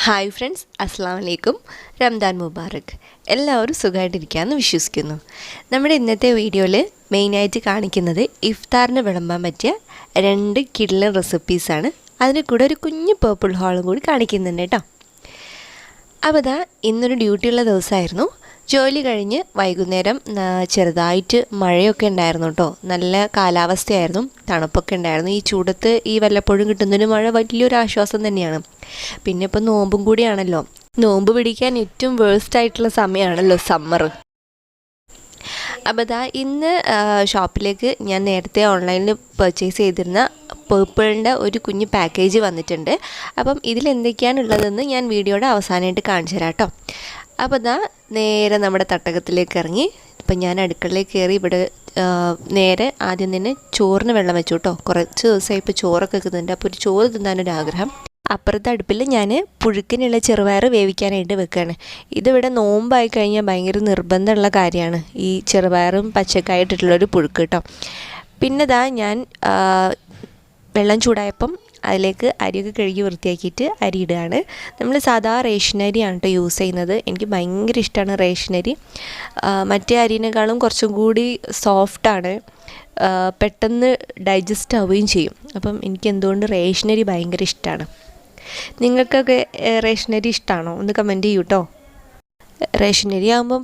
Hi friends, അസ്സലാമു അലൈക്കും. റംദാൻ മുബാറക്. എല്ലാവരും സുഖമായിട്ടിരിക്കുകയെന്ന് വിശ്വസിക്കുന്നു. നമ്മുടെ ഇന്നത്തെ വീഡിയോയിൽ മെയിനായിട്ട് കാണിക്കുന്നത് ഇഫ്താറിന് വിളമ്പാൻ പറ്റിയ 2 കിടിലൻ റെസിപ്പീസാണ്. അതിന് കൂടെ ഒരു കുഞ്ഞു പേർപ്പിൾ ഹോളും കൂടി കാണിക്കുന്നുണ്ട് കേട്ടോ. അപ്പോൾ ഇന്നൊരു ഡ്യൂട്ടിയുള്ള ദിവസമായിരുന്നു. ജോലി കഴിഞ്ഞ് വൈകുന്നേരം ചെറുതായിട്ട് മഴയൊക്കെ ഉണ്ടായിരുന്നു കേട്ടോ. നല്ല കാലാവസ്ഥയായിരുന്നു, തണുപ്പൊക്കെ ഉണ്ടായിരുന്നു. ഈ ചൂടത്ത് ഈ വല്ലപ്പോഴും കിട്ടുന്നൊരു മഴ വലിയൊരു ആശ്വാസം തന്നെയാണ്. പിന്നെ ഇപ്പോൾ നോമ്പും കൂടിയാണല്ലോ. നോമ്പ് പിടിക്കാൻ ഏറ്റവും വേഴ്സ്റ്റ് ആയിട്ടുള്ള സമയമാണല്ലോ സമ്മർ. അപ്പോൾ ഇന്ന് ഷോപ്പിലേക്ക് ഞാൻ നേരത്തെ ഓൺലൈനിൽ പർച്ചേസ് ചെയ്തിരുന്ന പേർപ്പിളിൻ്റെ ഒരു കുഞ്ഞ് പാക്കേജ് വന്നിട്ടുണ്ട്. അപ്പം ഇതിലെന്തൊക്കെയാണുള്ളതെന്ന് ഞാൻ വീഡിയോയുടെ അവസാനമായിട്ട് കാണിച്ചു തരാം കേട്ടോ. അപ്പോൾ നേരെ നമ്മുടെ തട്ടകത്തിലേക്ക് ഇറങ്ങി. ഇപ്പം ഞാൻ അടുക്കളയിലേക്ക് കയറി. ഇവിടെ നേരെ ആദ്യം തന്നെ ചോറിന് വെള്ളം വെച്ചു കേട്ടോ. കുറച്ച് ദിവസമായി ഇപ്പോൾ ചോറൊക്കെ വെക്കുന്നുണ്ട്. അപ്പോൾ ഒരു ചോറ് തിന്നാനൊരാഗ്രഹം. അപ്പുറത്തെ അടുപ്പിൽ ഞാൻ പുഴുക്കിനുള്ള ചെറുപയർ വേവിക്കാനായിട്ട് വെക്കുകയാണ്. ഇതിവിടെ നോമ്പായി കഴിഞ്ഞാൽ ഭയങ്കര നിർബന്ധമുള്ള കാര്യമാണ് ഈ ചെറുപയറും പച്ചക്കായിട്ടിട്ടുള്ളൊരു പുഴുക്ക് കേട്ടോ. പിന്നെ ഞാൻ വെള്ളം ചൂടായപ്പം അതിലേക്ക് അരിയൊക്കെ കഴുകി വൃത്തിയാക്കിയിട്ട് അരി ഇടുകയാണ്. നമ്മൾ സാധാ റേഷനരിയാണ് കേട്ടോ യൂസ് ചെയ്യുന്നത്. എനിക്ക് ഭയങ്കര ഇഷ്ടമാണ് റേഷനരി. മറ്റേ അരിനേക്കാളും കുറച്ചും കൂടി സോഫ്റ്റാണ്, പെട്ടെന്ന് ഡൈജസ്റ്റ് ആവുകയും ചെയ്യും. അപ്പം എനിക്ക് എന്തുകൊണ്ട് റേഷനരി ഭയങ്കര ഇഷ്ടമാണ്. നിങ്ങൾക്കൊക്കെ റേഷനരി ഇഷ്ടമാണോ? ഒന്ന് കമൻറ്റ് ചെയ്യൂ കേട്ടോ. റേഷനരി ആകുമ്പം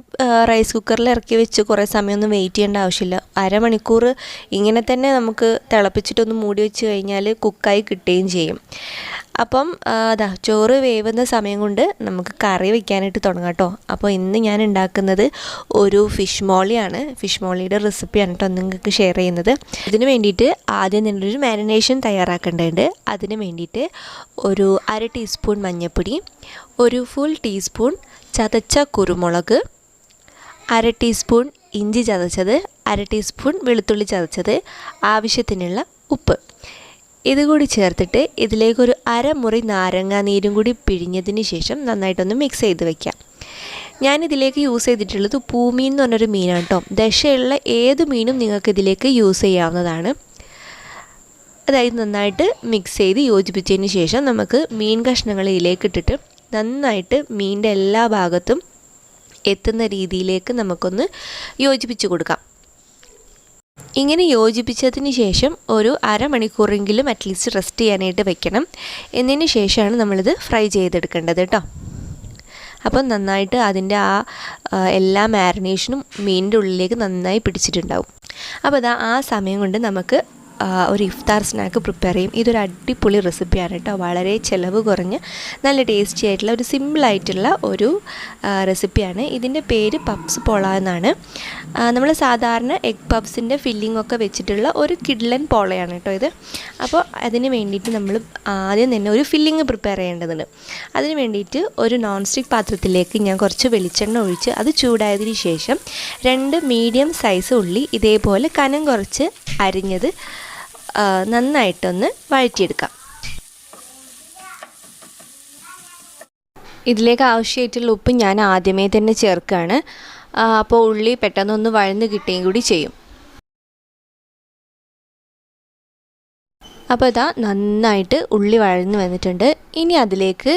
റൈസ് കുക്കറിൽ ഇറക്കി വെച്ച് കുറേ സമയമൊന്നും വെയിറ്റ് ചെയ്യേണ്ട ആവശ്യമില്ല. അരമണിക്കൂർ ഇങ്ങനെ തന്നെ നമുക്ക് തിളപ്പിച്ചിട്ടൊന്ന് മൂടി വെച്ച് കഴിഞ്ഞാൽ കുക്കായി കിട്ടുകയും ചെയ്യും. അപ്പം ചോറ് വേവുന്ന സമയം കൊണ്ട് നമുക്ക് കറി വയ്ക്കാനായിട്ട് തുടങ്ങാം കേട്ടോ. അപ്പോൾ ഇന്ന് ഞാൻ ഉണ്ടാക്കുന്നത് ഒരു ഫിഷ് മോളിയാണ്. ഫിഷ് മോളിയുടെ റെസിപ്പിയാണ് കേട്ടോ നിങ്ങൾക്ക് ഷെയർ ചെയ്യുന്നത്. ഇതിന് വേണ്ടിയിട്ട് ആദ്യം നിന്നൊരു മാരിനേഷൻ തയ്യാറാക്കേണ്ടതുണ്ട്. അതിന് വേണ്ടിയിട്ട് ഒരു 1/2 ടീസ്പൂൺ മഞ്ഞൾപ്പൊടി, ഒരു ഫുൾ ടീസ്പൂൺ ചതച്ച കുരുമുളക്, 1/2 ടീസ്പൂൺ ഇഞ്ചി ചതച്ചത്, 1/2 ടീസ്പൂൺ വെളുത്തുള്ളി ചതച്ചത്, ആവശ്യത്തിനുള്ള ഉപ്പ് ഇതുകൂടി ചേർത്തിട്ട് ഇതിലേക്കൊരു 1/2 മുറി നാരങ്ങ നീരും കൂടി പിഴിഞ്ഞതിന് ശേഷം നന്നായിട്ടൊന്ന് മിക്സ് ചെയ്ത് വയ്ക്കാം. ഞാനിതിലേക്ക് യൂസ് ചെയ്തിട്ടുള്ളത് പൂമീൻ എന്ന് പറഞ്ഞൊരു മീനാണ് കേട്ടോ. ദശയുള്ള ഏത് മീനും നിങ്ങൾക്ക് ഇതിലേക്ക് യൂസ് ചെയ്യാവുന്നതാണ്. അതായത് നന്നായിട്ട് മിക്സ് ചെയ്ത് യോജിപ്പിച്ചതിന് ശേഷം നമുക്ക് മീൻ കഷ്ണങ്ങൾ ഇതിലേക്ക് ഇട്ടിട്ട് നന്നായിട്ട് മീനിൻ്റെ എല്ലാ ഭാഗത്തും എത്തുന്ന രീതിയിലേക്ക് നമുക്കൊന്ന് യോജിപ്പിച്ച് കൊടുക്കാം. ഇങ്ങനെ യോജിപ്പിച്ചതിന് ശേഷം ഒരു അരമണിക്കൂറെങ്കിലും അറ്റ്ലീസ്റ്റ് റെസ്റ്റ് ചെയ്യാനായിട്ട് വെക്കണം. എന്നതിന് ശേഷമാണ് നമ്മളിത് ഫ്രൈ ചെയ്തെടുക്കേണ്ടത് കേട്ടോ. അപ്പം നന്നായിട്ട് അതിൻ്റെ എല്ലാ മാരിനേഷനും മീനിൻ്റെ ഉള്ളിലേക്ക് നന്നായി പിടിച്ചിട്ടുണ്ടാവും. അപ്പോൾ ആ സമയം കൊണ്ട് നമുക്ക് ഒരു ഇഫ്താർ സ്നാക്ക് പ്രിപ്പയർ ചെയ്യും. ഇതൊരു അടിപൊളി റെസിപ്പിയാണ് കേട്ടോ. വളരെ ചിലവ് കുറഞ്ഞ നല്ല ടേസ്റ്റി ആയിട്ടുള്ള ഒരു സിമ്പിളായിട്ടുള്ള ഒരു റെസിപ്പിയാണ്. ഇതിൻ്റെ പേര് പഫ്സ്പോള എന്നാണ്. നമ്മൾ സാധാരണ എഗ് പഫ്സിൻ്റെ ഫില്ലിംഗ് ഒക്കെ വെച്ചിട്ടുള്ള ഒരു കിഡ്ലൻ പോളയാണ് കേട്ടോ ഇത്. അപ്പോൾ അതിന് വേണ്ടിയിട്ട് നമ്മൾ ആദ്യം തന്നെ ഒരു ഫില്ലിങ് പ്രിപ്പയർ ചെയ്യേണ്ടതുണ്ട്. അതിന് വേണ്ടിയിട്ട് ഒരു നോൺ സ്റ്റിക്ക് പാത്രത്തിലേക്ക് ഞാൻ കുറച്ച് വെളിച്ചെണ്ണ ഒഴിച്ച് അത് ചൂടായതിന് ശേഷം 2 മീഡിയം സൈസ് ഉള്ളി ഇതേപോലെ കനം കുറച്ച് അരിഞ്ഞത് നന്നായിട്ടൊന്ന് വഴറ്റിയെടുക്കാം. ഇതിലേക്ക് ആവശ്യമായിട്ടുള്ള ഉപ്പ് ഞാൻ ആദ്യമേ തന്നെ ചേർക്കുകയാണ്. അപ്പോൾ ഉള്ളി പെട്ടെന്നൊന്ന് വഴന്ന് കിട്ടുകയും കൂടി ചെയ്യും. അപ്പോൾ നന്നായിട്ട് ഉള്ളി വഴന്ന് വന്നിട്ടുണ്ട്. ഇനി അതിലേക്ക്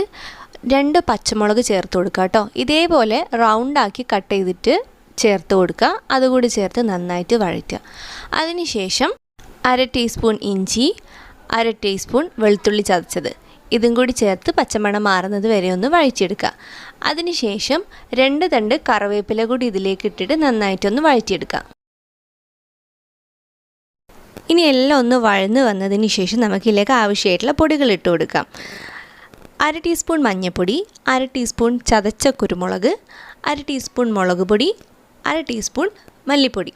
2 പച്ചമുളക് ചേർത്ത് കൊടുക്കുക കേട്ടോ. ഇതേപോലെ റൗണ്ടാക്കി കട്ട് ചെയ്തിട്ട് ചേർത്ത് കൊടുക്കുക. അതുകൂടി ചേർത്ത് നന്നായിട്ട് വഴറ്റുക. അതിനുശേഷം 1/2 ടീസ്പൂൺ ഇഞ്ചി, 1/2 ടീസ്പൂൺ വെളുത്തുള്ളി ചതച്ചത് ഇതും കൂടി ചേർത്ത് പച്ചമണം മാറുന്നത് വരെ ഒന്ന് വഴറ്റിയെടുക്കുക. അതിനുശേഷം 2 തണ്ട് കറിവേപ്പില കൂടി ഇതിലേക്ക് ഇട്ടിട്ട് നന്നായിട്ടൊന്ന് വഴറ്റിയെടുക്കുക. ഇനി എല്ലാം ഒന്ന് വഴന്ന് വന്നതിന് ശേഷം നമുക്കിതിലേക്ക് ആവശ്യമായിട്ടുള്ള പൊടികൾ ഇട്ട് കൊടുക്കാം. 1/2 ടീസ്പൂൺ മഞ്ഞൾപ്പൊടി, 1/2 ടീസ്പൂൺ ചതച്ച കുരുമുളക്, 1/2 ടീസ്പൂൺ മുളക് പൊടി, 1/2 ടീസ്പൂൺ മല്ലിപ്പൊടി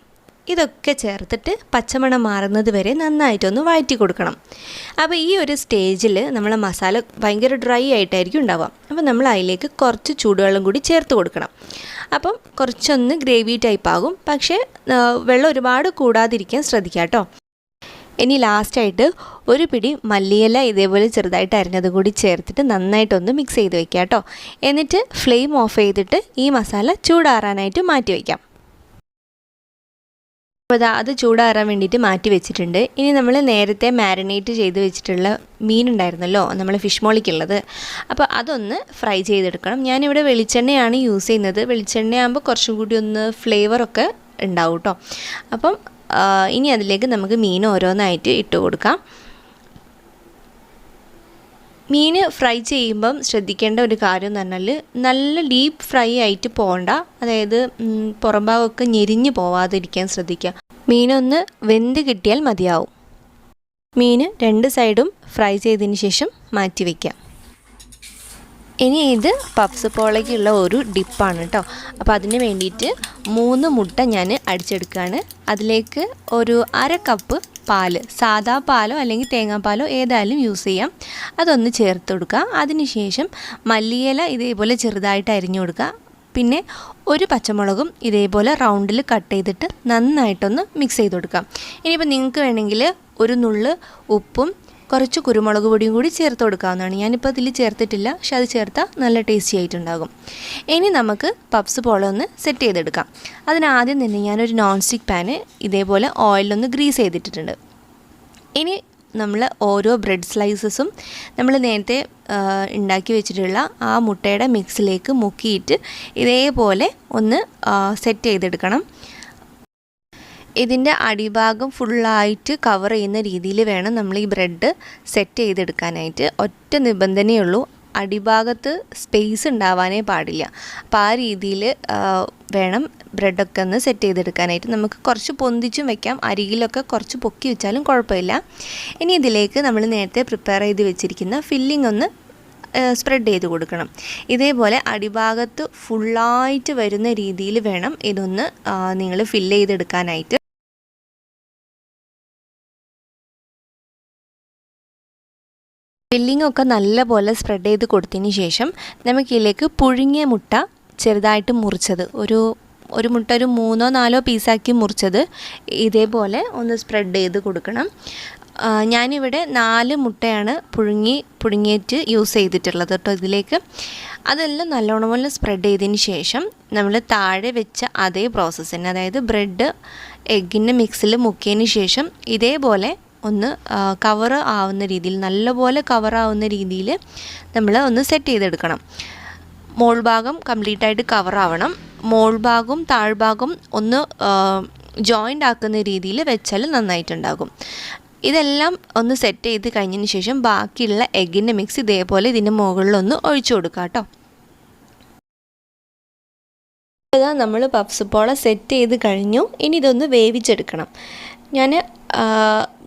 ഇതൊക്കെ ചേർത്തിട്ട് പച്ചമണം മാറുന്നത് വരെ നന്നായിട്ടൊന്ന് വഴറ്റി കൊടുക്കണം. അപ്പോൾ ഈ ഒരു സ്റ്റേജിൽ നമ്മളെ മസാല ഭയങ്കര ഡ്രൈ ആയിട്ടായിരിക്കും ഉണ്ടാവുക. അപ്പോൾ നമ്മൾ അതിലേക്ക് കുറച്ച് ചൂടുവെള്ളം കൂടി ചേർത്ത് കൊടുക്കണം. അപ്പം കുറച്ചൊന്ന് ഗ്രേവി ടൈപ്പ് ആകും. പക്ഷേ വെള്ളം ഒരുപാട് കൂടാതിരിക്കാൻ ശ്രദ്ധിക്കുക കേട്ടോ. ഇനി ലാസ്റ്റായിട്ട് ഒരു പിടി മല്ലിയില ഇതേപോലെ ചെറുതായിട്ട് അരിഞ്ഞത് കൂടി ചേർത്തിട്ട് നന്നായിട്ടൊന്ന് മിക്സ് ചെയ്ത് വയ്ക്കുക കേട്ടോ. എന്നിട്ട് ഫ്ലെയിം ഓഫ് ചെയ്തിട്ട് ഈ മസാല ചൂടാറാനായിട്ട് മാറ്റി വയ്ക്കാം. അപ്പോൾ അത് ചൂടാറാൻ വേണ്ടിയിട്ട് മാറ്റി വെച്ചിട്ടുണ്ട്. ഇനി നമ്മൾ നേരത്തെ മാരിനേറ്റ് ചെയ്ത് വെച്ചിട്ടുള്ള മീൻ ഉണ്ടായിരുന്നല്ലോ നമ്മൾ ഫിഷ് മോളിക്കുള്ളത്, അപ്പോൾ അതൊന്ന് ഫ്രൈ ചെയ്തെടുക്കണം. ഞാനിവിടെ വെളിച്ചെണ്ണയാണ് യൂസ് ചെയ്യുന്നത്. വെളിച്ചെണ്ണയാകുമ്പോൾ കുറച്ചും കൂടി ഒന്ന് ഫ്ലേവറൊക്കെ ഉണ്ടാവും കേട്ടോ. അപ്പം ഇനി അതിലേക്ക് നമുക്ക് മീൻ ഓരോന്നായിട്ട് ഇട്ട് കൊടുക്കാം. മീൻ ഫ്രൈ ചെയ്യുമ്പം ശ്രദ്ധിക്കേണ്ട ഒരു കാര്യം എന്ന് പറഞ്ഞാൽ നല്ല ഡീപ്പ് ഫ്രൈ ആയിട്ട് പോകണ്ട, അതായത് പുറം ഭാഗമൊക്കെ ഞെരിഞ്ഞ് പോവാതിരിക്കാൻ ശ്രദ്ധിക്കുക. മീനൊന്ന് വെന്ത് കിട്ടിയാൽ മതിയാവും. മീൻ 2 സൈഡും ഫ്രൈ ചെയ്തതിന് ശേഷം മാറ്റി വയ്ക്കാം. ഇനി ഇത് പഫ്സ്പോളയ്ക്കുള്ള ഒരു ഡിപ്പാണ് കേട്ടോ. അപ്പോൾ അതിന് വേണ്ടിയിട്ട് 3 മുട്ട ഞാൻ അടിച്ചെടുക്കുകയാണ്. അതിലേക്ക് ഒരു 1/2 കപ്പ് പാല്, സാദാ പാലോ അല്ലെങ്കിൽ തേങ്ങാപ്പാലോ ഏതായാലും യൂസ് ചെയ്യാം, അതൊന്ന് ചേർത്ത് കൊടുക്കുക. അതിനുശേഷം മല്ലിയില ഇതേപോലെ ചെറുതായിട്ട് അരിഞ്ഞു കൊടുക്കുക. പിന്നെ ഒരു പച്ചമുളകും ഇതേപോലെ റൗണ്ടിൽ കട്ട് ചെയ്തിട്ട് നന്നായിട്ടൊന്ന് മിക്സ് ചെയ്ത് കൊടുക്കാം. ഇനിയിപ്പോൾ നിങ്ങൾക്ക് വേണമെങ്കിൽ ഒരു നുള്ള് ഉപ്പും കുറച്ച് കുരുമുളക് പൊടിയും കൂടി ചേർത്ത് കൊടുക്കാവുന്നതാണ്. ഞാനിപ്പോൾ അതിൽ ചേർത്തിട്ടില്ല, പക്ഷെ അത് ചേർത്താൽ നല്ല ടേസ്റ്റി ആയിട്ടുണ്ടാകും. ഇനി നമുക്ക് പഫ്സ്പോള ഒന്ന് സെറ്റ് ചെയ്തെടുക്കാം. അതിനാദ്യം തന്നെ ഞാനൊരു നോൺ സ്റ്റിക്ക് പാന് ഇതേപോലെ ഓയിലൊന്ന് ഗ്രീസ് ചെയ്തിട്ടുണ്ട്. ഇനി നമ്മൾ ഓരോ ബ്രെഡ് സ്ലൈസസും നമ്മൾ നേരത്തെ ഉണ്ടാക്കി വെച്ചിട്ടുള്ള ആ മുട്ടയുടെ മിക്സിലേക്ക് മുക്കിയിട്ട് ഇതേപോലെ ഒന്ന് സെറ്റ് ചെയ്തെടുക്കണം. ഇതിൻ്റെ അടിഭാഗം ഫുള്ളായിട്ട് കവർ ചെയ്യുന്ന രീതിയിൽ വേണം നമ്മൾ ഈ ബ്രെഡ് സെറ്റ് ചെയ്തെടുക്കാനായിട്ട്. ഒറ്റ നിബന്ധനയുള്ളൂ, അടിഭാഗത്ത് സ്പേസ് ഉണ്ടാവാനേ പാടില്ല. അപ്പോൾ ആ രീതിയിൽ വേണം ബ്രെഡൊക്കെ ഒന്ന് സെറ്റ് ചെയ്തെടുക്കാനായിട്ട്. നമുക്ക് കുറച്ച് പൊന്തിച്ചും വെക്കാം, അരികിലൊക്കെ കുറച്ച് പൊക്കി വെച്ചാലും കുഴപ്പമില്ല. ഇനി ഇതിലേക്ക് നമ്മൾ നേരത്തെ പ്രിപ്പയർ ചെയ്ത് വെച്ചിരിക്കുന്ന ഫില്ലിംഗ് ഒന്ന് സ്പ്രെഡ് ചെയ്ത് കൊടുക്കണം. ഇതേപോലെ അടിഭാഗത്ത് ഫുള്ളായിട്ട് വരുന്ന രീതിയിൽ വേണം ഇതൊന്ന് നിങ്ങൾ ഫില്ല് ചെയ്തെടുക്കാനായിട്ട്. ഫില്ലിംഗ് ഒക്കെ നല്ലപോലെ സ്പ്രെഡ് ചെയ്ത് കൊടുത്തതിന് ശേഷം നമുക്കിതിലേക്ക് പുഴുങ്ങിയ മുട്ട ചെറുതായിട്ട് മുറിച്ചത്, ഒരു മുട്ട ഒരു 3-4 പീസാക്കി മുറിച്ചത് ഇതേപോലെ ഒന്ന് സ്പ്രെഡ് ചെയ്ത് കൊടുക്കണം. ഞാനിവിടെ 4 മുട്ടയാണ് പുഴുങ്ങിയിട്ട് യൂസ് ചെയ്തിട്ടുള്ളത് കേട്ടോ ഇതിലേക്ക്. അതെല്ലാം നല്ലോണം പോലെ സ്പ്രെഡ് ചെയ്തതിന് ശേഷം നമ്മൾ താഴെ വെച്ച അതേ പ്രോസസ്സ് തന്നെ, അതായത് ബ്രെഡ് എഗ്ഗിൻ്റെ മിക്സിൽ മുക്കിയതിന് ശേഷം ഇതേപോലെ ഒന്ന് കവർ ആവുന്ന രീതിയിൽ, നല്ലപോലെ കവർ ആവുന്ന രീതിയിൽ നമ്മൾ ഒന്ന് സെറ്റ് ചെയ്തെടുക്കണം. മോൾ ഭാഗം കംപ്ലീറ്റായിട്ട് കവർ ആവണം. മോൾ ഭാഗവും താഴ്ഭാഗവും ഒന്ന് ജോയിൻ്റ് ആക്കുന്ന രീതിയിൽ വെച്ചാൽ നന്നായിട്ടുണ്ടാകും. ഇതെല്ലാം ഒന്ന് സെറ്റ് ചെയ്ത് കഴിഞ്ഞതിന് ശേഷം ബാക്കിയുള്ള എഗ്ഗിൻ്റെ മിക്സ് ഇതേപോലെ ഇതിൻ്റെ മുകളിലൊന്ന് ഒഴിച്ചു കൊടുക്കുക കേട്ടോ. ഇതാ നമ്മൾ പഫ്സ്പോള സെറ്റ് ചെയ്ത് കഴിഞ്ഞു. ഇനി ഇതൊന്ന് വേവിച്ചെടുക്കണം. ഞാൻ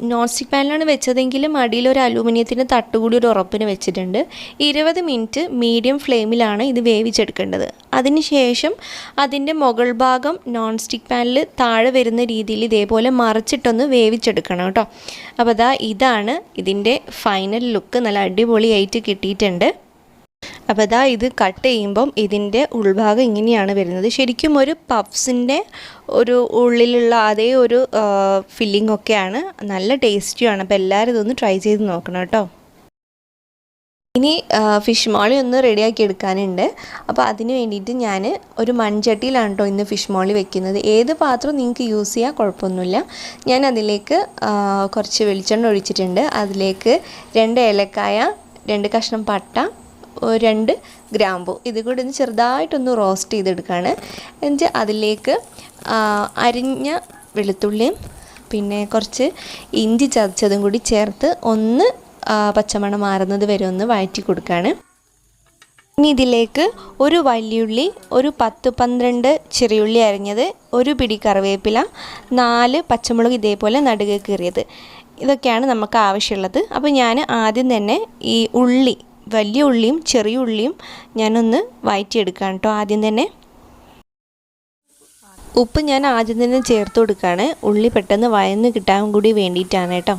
നോൺ സ്റ്റിക്ക് പാനിലാണ് വെച്ചതെങ്കിലും അടിയിലൊരു അലൂമിനിയത്തിൻ്റെ തട്ടുകൂടി ഒരു ഉറപ്പിന് വെച്ചിട്ടുണ്ട്. 20 മിനിറ്റ് മീഡിയം ഫ്ലെയിമിലാണ് ഇത് വേവിച്ചെടുക്കേണ്ടത്. അതിനുശേഷം അതിൻ്റെ മുകൾ ഭാഗം നോൺ സ്റ്റിക്ക് പാനിൽ താഴെ വരുന്ന രീതിയിൽ ഇതേപോലെ മറിച്ചിട്ടൊന്ന് വേവിച്ചെടുക്കണം കേട്ടോ. അപ്പോൾ ഇതാണ് ഇതിൻ്റെ ഫൈനൽ ലുക്ക്. നല്ല അടിപൊളിയായിട്ട് കിട്ടിയിട്ടുണ്ട്. അപ്പോൾ ഇത് കട്ട് ചെയ്യുമ്പം ഇതിൻ്റെ ഉൾഭാഗം ഇങ്ങനെയാണ് വരുന്നത്. ശരിക്കും ഒരു പഫ്സിൻ്റെ ഒരു ഉള്ളിലുള്ള അതേ ഒരു ഫില്ലിംഗ് ഒക്കെയാണ്, നല്ല ടേസ്റ്റിയാണ്. അപ്പോൾ എല്ലാവരും ഇതൊന്ന് ട്രൈ ചെയ്ത് നോക്കണം കേട്ടോ. ഇനി ഫിഷ് മോളി ഒന്ന് റെഡിയാക്കി എടുക്കാനുണ്ട്. അപ്പോൾ അതിന് വേണ്ടിയിട്ട് ഞാൻ ഒരു മൺചട്ടിയിലാണ് കേട്ടോ ഇന്ന് ഫിഷ് മോളി വെക്കുന്നത്. ഏത് പാത്രം നിങ്ങൾക്ക് യൂസ് ചെയ്യാൻ കുഴപ്പമൊന്നുമില്ല. ഞാൻ അതിലേക്ക് കുറച്ച് വെളിച്ചെണ്ണ ഒഴിച്ചിട്ടുണ്ട്. അതിലേക്ക് 2 ഏലക്കായ, 2 കഷ്ണം പട്ട, 2 ഗ്രാമ്പു ഇത് കൂടി ഒന്ന് ചെറുതായിട്ടൊന്ന് റോസ്റ്റ് ചെയ്തെടുക്കുകയാണ്. എന്നിട്ട് അതിലേക്ക് അരിഞ്ഞ വെളുത്തുള്ളിയും പിന്നെ കുറച്ച് ഇഞ്ചി ചതച്ചതും കൂടി ചേർത്ത് ഒന്ന് പച്ചമണം മാറുന്നത് വരെ ഒന്ന് വഴറ്റി കൊടുക്കുകയാണ്. ഇനി ഇതിലേക്ക് ഒരു വലിയുള്ളി, ഒരു 10-12 ചെറിയുള്ളി അരിഞ്ഞത്, ഒരു പിടി കറിവേപ്പില, 4 പച്ചമുളക് ഇതേപോലെ നടുകെ കീറിയത്, ഇതൊക്കെയാണ് നമുക്ക് ആവശ്യമുള്ളത്. അപ്പോൾ ഞാൻ ആദ്യം തന്നെ ഈ വലിയ ഉള്ളിയും ചെറിയ ഉള്ളിയും ഞാനൊന്ന് വഴറ്റിയെടുക്കുകയാണ് കേട്ടോ. ആദ്യം തന്നെ ഉപ്പ് ഞാൻ ആദ്യം തന്നെ ചേർത്ത് കൊടുക്കുകയാണ്. ഉള്ളി പെട്ടെന്ന് വഴന്ന് കിട്ടാൻ കൂടി വേണ്ടിയിട്ടാണ് കേട്ടോ.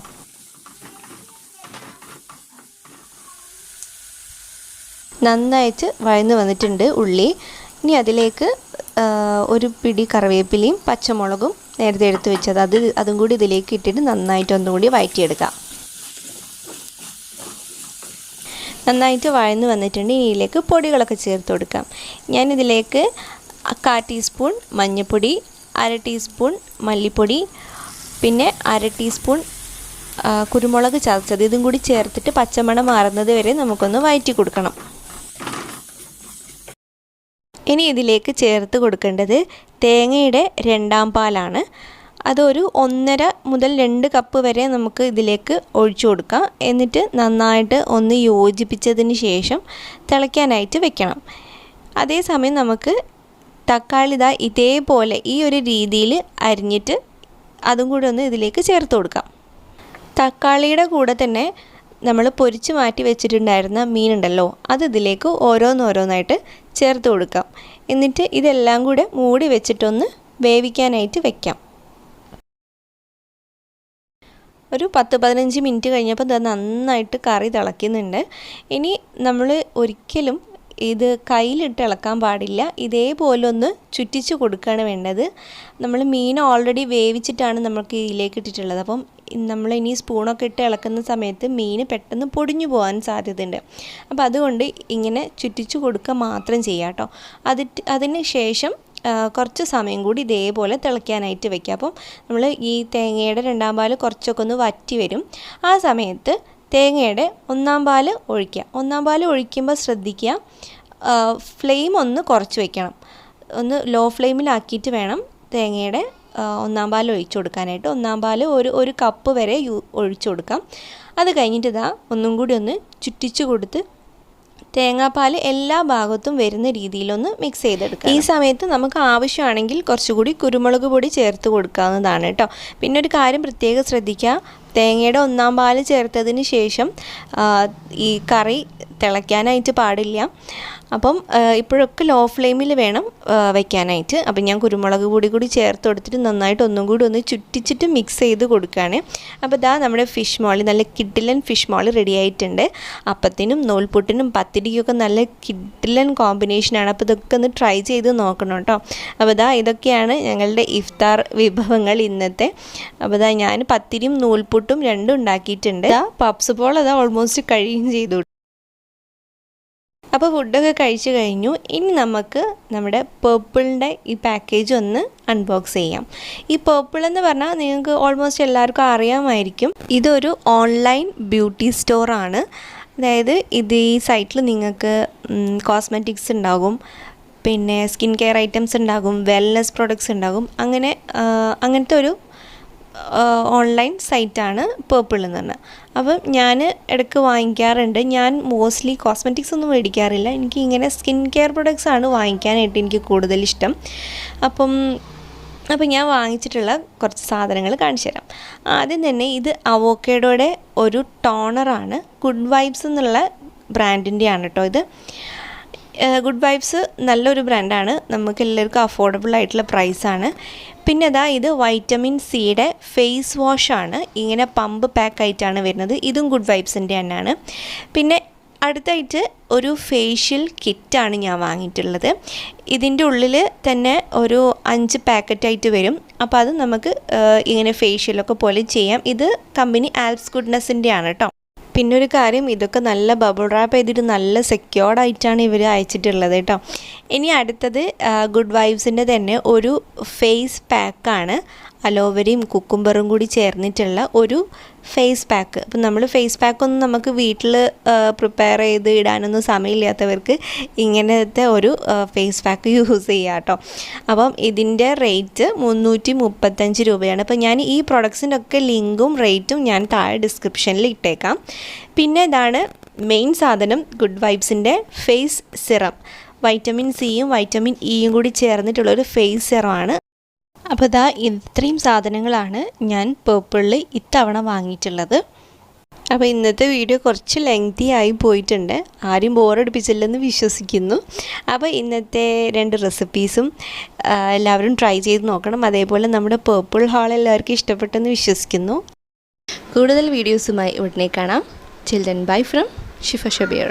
നന്നായിട്ട് വഴന്ന് വന്നിട്ടുണ്ട് ഉള്ളി. ഇനി അതിലേക്ക് ഒരു പിടി കറിവേപ്പിലയും പച്ചമുളകും നേരത്തെ എടുത്ത് വെച്ചത് അതും കൂടി ഇതിലേക്ക് ഇട്ടിട്ട് നന്നായിട്ട് ഒന്നും കൂടി വഴറ്റിയെടുക്കാം. നന്നായിട്ട് വഴന്ന് വന്നിട്ടുണ്ട്. ഇനി ഇതിലേക്ക് പൊടികളൊക്കെ ചേർത്ത് കൊടുക്കാം. ഞാനിതിലേക്ക് 1/4 ടീസ്പൂൺ മഞ്ഞൾപ്പൊടി, 1/2 ടീസ്പൂൺ മല്ലിപ്പൊടി, പിന്നെ 1/2 ടീസ്പൂൺ കുരുമുളക് ചതച്ചത്. ഇതും കൂടി ചേർത്തിട്ട് പച്ചമണം മാറുന്നത് വരെ നമുക്കൊന്ന് വഴറ്റി കൊടുക്കണം. ഇനി ഇതിലേക്ക് ചേർത്ത് കൊടുക്കേണ്ടത് തേങ്ങയുടെ രണ്ടാം പാലാണ്. അതൊരു 1.5 മുതൽ 2 കപ്പ് വരെ നമുക്ക് ഇതിലേക്ക് ഒഴിച്ചു കൊടുക്കാം. എന്നിട്ട് നന്നായിട്ട് ഒന്ന് യോജിപ്പിച്ചതിന് ശേഷം തിളയ്ക്കാനായിട്ട് വെക്കണം. അതേസമയം നമുക്ക് തക്കാളി ഇതേപോലെ ഈ ഒരു രീതിയിൽ അരിഞ്ഞിട്ട് അതും കൂടി ഒന്ന് ഇതിലേക്ക് ചേർത്ത് കൊടുക്കാം. തക്കാളിയുടെ കൂടെ തന്നെ നമ്മൾ പൊരിച്ച് മാറ്റി വെച്ചിട്ടുണ്ടായിരുന്ന മീനുണ്ടല്ലോ, അത് ഇതിലേക്ക് ഓരോന്നോരോന്നായിട്ട് ചേർത്ത് കൊടുക്കാം. എന്നിട്ട് ഇതെല്ലാം കൂടെ മൂടി വെച്ചിട്ടൊന്ന് വേവിക്കാനായിട്ട് വെക്കാം. ഒരു 10-15 മിനിറ്റ് കഴിഞ്ഞപ്പോൾ ഇത് നന്നായിട്ട് കറി തിളയ്ക്കുന്നുണ്ട്. ഇനി നമ്മൾ ഒരിക്കലും ഇത് കയ്യിലിട്ട് ഇളക്കാൻ പാടില്ല. ഇതേപോലെ ഒന്ന് ചുറ്റിച്ച് കൊടുക്കുകയാണ് വേണ്ടത്. നമ്മൾ മീൻ ഓൾറെഡി വേവിച്ചിട്ടാണ് നമുക്ക് ഇതിലേക്ക് ഇട്ടിട്ടുള്ളത്. അപ്പം നമ്മൾ ഇനി സ്പൂണൊക്കെ ഇട്ട് ഇളക്കുന്ന സമയത്ത് മീൻ പെട്ടെന്ന് പൊടിഞ്ഞു പോകാൻ സാധ്യതയുണ്ട്. അപ്പോൾ അതുകൊണ്ട് ഇങ്ങനെ ചുറ്റിച്ച് കൊടുക്കുക മാത്രം ചെയ്യാം കേട്ടോ. അതിന് ശേഷം കുറച്ച് സമയം കൂടി ഇതേപോലെ തിളയ്ക്കാനായിട്ട് വെക്കുക. അപ്പം നമ്മൾ ഈ തേങ്ങയുടെ രണ്ടാം പാൽ കുറച്ചൊക്കെ ഒന്ന് വറ്റി വരും. ആ സമയത്ത് തേങ്ങയുടെ ഒന്നാം പാൽ ഒഴിക്കുക. ഒന്നാം പാൽ ഒഴിക്കുമ്പോൾ ശ്രദ്ധിക്കുക, ഫ്ലെയിം ഒന്ന് കുറച്ച് വയ്ക്കണം. ഒന്ന് ലോ ഫ്ലെയിമിലാക്കിയിട്ട് വേണം തേങ്ങയുടെ ഒന്നാം പാൽ ഒഴിച്ചു കൊടുക്കാനായിട്ട്. ഒന്നാം പാൽ ഒരു കപ്പ് വരെ ഒഴിച്ചു കൊടുക്കാം. അത് കഴിഞ്ഞിട്ട് ഒന്നും കൂടി ഒന്ന് ചുറ്റിച്ച് കൊടുത്ത് തേങ്ങാപ്പാൽ എല്ലാ ഭാഗത്തും വരുന്ന രീതിയിലൊന്ന് മിക്സ് ചെയ്തെടുക്കുക. ഈ സമയത്ത് നമുക്ക് ആവശ്യമാണെങ്കിൽ കുറച്ചുകൂടി കുരുമുളക് പൊടി ചേർത്ത് കൊടുക്കാവുന്നതാണ് കേട്ടോ. പിന്നെ ഒരു കാര്യം പ്രത്യേകം ശ്രദ്ധിക്കുക, തേങ്ങയുടെ ഒന്നാം പാൽ ചേർത്തതിന് ശേഷം ഈ കറി തിളയ്ക്കാനായിട്ട് പാടില്ല. അപ്പം ഇപ്പോഴൊക്കെ ലോ ഫ്ലെയിമിൽ വേണം വയ്ക്കാനായിട്ട്. അപ്പം ഞാൻ കുരുമുളക് പൊടി കൂടി ചേർത്ത് കൊടുത്തിട്ട് നന്നായിട്ട് ഒന്നും കൂടി ഒന്ന് ചുറ്റിച്ചിട്ട് മിക്സ് ചെയ്ത് കൊടുക്കുകയാണ്. അപ്പോൾ നമ്മുടെ ഫിഷ് മോളി, നല്ല കിഡിലൻ ഫിഷ് മോളി റെഡി ആയിട്ടുണ്ട്. അപ്പത്തിനും നൂൽപുട്ടിനും പത്തിരിക്കൊക്കെ നല്ല കിഡിലൻ കോമ്പിനേഷനാണ്. അപ്പോൾ ഇതൊക്കെ ഒന്ന് ട്രൈ ചെയ്ത് നോക്കണം കേട്ടോ. അപ്പോൾ ഇതൊക്കെയാണ് ഞങ്ങളുടെ ഇഫ്താർ വിഭവങ്ങൾ ഇന്നത്തെ. അപ്പോൾ ഞാൻ പത്തിരിയും നൂൽപുട്ടും രണ്ടും ഉണ്ടാക്കിയിട്ടുണ്ട്. പപ്സ്പോള ഓൾമോസ്റ്റ് കഴിയുകയും ചെയ്തു. അപ്പോൾ ഫുഡൊക്കെ കഴിച്ചു കഴിഞ്ഞു. ഇനി നമുക്ക് നമ്മുടെ പർപ്പിളിൻ്റെ ഈ പാക്കേജ് ഒന്ന് അൺബോക്സ് ചെയ്യാം. ഈ പർപ്പിൾ എന്ന് പറഞ്ഞാൽ നിങ്ങൾക്ക് ഓൾമോസ്റ്റ് എല്ലാവർക്കും അറിയാമായിരിക്കും. ഇതൊരു ഓൺലൈൻ ബ്യൂട്ടി സ്റ്റോറാണ്. അതായത് ഈ സൈറ്റിൽ നിങ്ങൾക്ക് കോസ്മെറ്റിക്സ് ഉണ്ടാകും, പിന്നെ സ്കിൻ കെയർ ഐറ്റംസ് ഉണ്ടാകും, വെൽനെസ് പ്രോഡക്ട്സ് ഉണ്ടാകും. അങ്ങനത്തെ ഒരു ഓൺലൈൻ സൈറ്റാണ് പർപ്പിൾ എന്ന് പറഞ്ഞാൽ. അപ്പം ഞാൻ ഇടയ്ക്ക് വാങ്ങിക്കാറുണ്ട്. ഞാൻ മോസ്റ്റ്ലി കോസ്മെറ്റിക്സ് ഒന്നും മേടിക്കാറില്ല. എനിക്ക് ഇങ്ങനെ സ്കിൻ കെയർ പ്രൊഡക്ട്സ് ആണ് വാങ്ങിക്കാനായിട്ട് എനിക്ക് കൂടുതൽ ഇഷ്ടം. അപ്പം ഞാൻ വാങ്ങിച്ചിട്ടുള്ള കുറച്ച് സാധനങ്ങൾ കാണിച്ചു തരാം. ആദ്യം തന്നെ ഇത് അവോക്കാഡോയുടെ ഒരു ടോണറാണ്. ഗുഡ് വൈബ്സ് എന്നുള്ള ബ്രാൻഡിൻ്റെയാണ് കേട്ടോ ഇത്. ഗുഡ് വൈബ്സ് നല്ലൊരു ബ്രാൻഡാണ്. നമുക്ക് എല്ലാവർക്കും അഫോർഡബിൾ ആയിട്ടുള്ള പ്രൈസാണ്. പിന്നെ ഇത് വൈറ്റമിൻ സിയുടെ ഫേസ് വാഷാണ്. ഇങ്ങനെ പമ്പ് പാക്കായിട്ടാണ് വരുന്നത്. ഇതും ഗുഡ് വൈബ്സിൻ്റെ തന്നെയാണ്. പിന്നെ അടുത്തായിട്ട് ഒരു ഫേഷ്യൽ കിറ്റാണ് ഞാൻ വാങ്ങിയിട്ടുള്ളത്. ഇതിൻ്റെ ഉള്ളിൽ തന്നെ ഒരു 5 പാക്കറ്റായിട്ട് വരും. അപ്പോൾ അത് നമുക്ക് ഇങ്ങനെ ഫേഷ്യലൊക്കെ പോലെ ചെയ്യാം. ഇത് കമ്പനി ആൽപ്സ് ഗുഡ്നെസ്സിൻ്റെ ആണ് കേട്ടോ. പിന്നെ ഒരു കാര്യം, ഇതൊക്കെ നല്ല ബബിൾ റാപ്പ് ചെയ്തിട്ട് നല്ല സെക്യൂർഡ് ആയിട്ടാണ് ഇവർ അയച്ചിട്ടുള്ളത് കേട്ടോ. ഇനി അടുത്തത് ഗുഡ് വൈബ്സിൻ്റെ തന്നെ ഒരു ഫേസ് പാക്കാണ്. അലോവരയും കുക്കുംബറും കൂടി ചേർന്നിട്ടുള്ള ഒരു ഫേസ് പാക്ക്. അപ്പം നമ്മൾ ഫേസ് പാക്കൊന്നും നമുക്ക് വീട്ടിൽ പ്രിപ്പയർ ചെയ്ത് ഇടാനൊന്നും സമയമില്ലാത്തവർക്ക് ഇങ്ങനത്തെ ഒരു ഫേസ് പാക്ക് യൂസ് ചെയ്യാം കേട്ടോ. അപ്പം ഇതിൻ്റെ റേറ്റ് 335 രൂപയാണ്. അപ്പം ഞാൻ ഈ പ്രൊഡക്ട്സിൻ്റെ ഒക്കെ ലിങ്കും റേറ്റും ഞാൻ താഴെ ഡിസ്ക്രിപ്ഷനിൽ ഇട്ടേക്കാം. പിന്നെ മെയിൻ സാധനം ഗുഡ് വൈബ്സിൻ്റെ ഫേസ് സിറം. വൈറ്റമിൻ സിയും വൈറ്റമിൻ ഇയും കൂടി ചേർന്നിട്ടുള്ളൊരു ഫേസ് സിറമാണ്. അപ്പോൾ ഇത്രയും സാധനങ്ങളാണ് ഞാൻ പർപ്പിളിൽ ഇത്തവണ വാങ്ങിയിട്ടുള്ളത്. അപ്പോൾ ഇന്നത്തെ വീഡിയോ കുറച്ച് ലെങ്തി ആയി പോയിട്ടുണ്ട്. ആരും ബോറടിപ്പിച്ചില്ലെന്ന് വിശ്വസിക്കുന്നു. അപ്പോൾ ഇന്നത്തെ 2 റെസിപ്പീസും എല്ലാവരും ട്രൈ ചെയ്ത് നോക്കണം. അതേപോലെ നമ്മുടെ പർപ്പിൾ ഹാൾ എല്ലാവർക്കും ഇഷ്ടപ്പെട്ടെന്ന് വിശ്വസിക്കുന്നു. കൂടുതൽ വീഡിയോസുമായി ഉടനെ കാണാം. Children bye from Shifa Shabeer.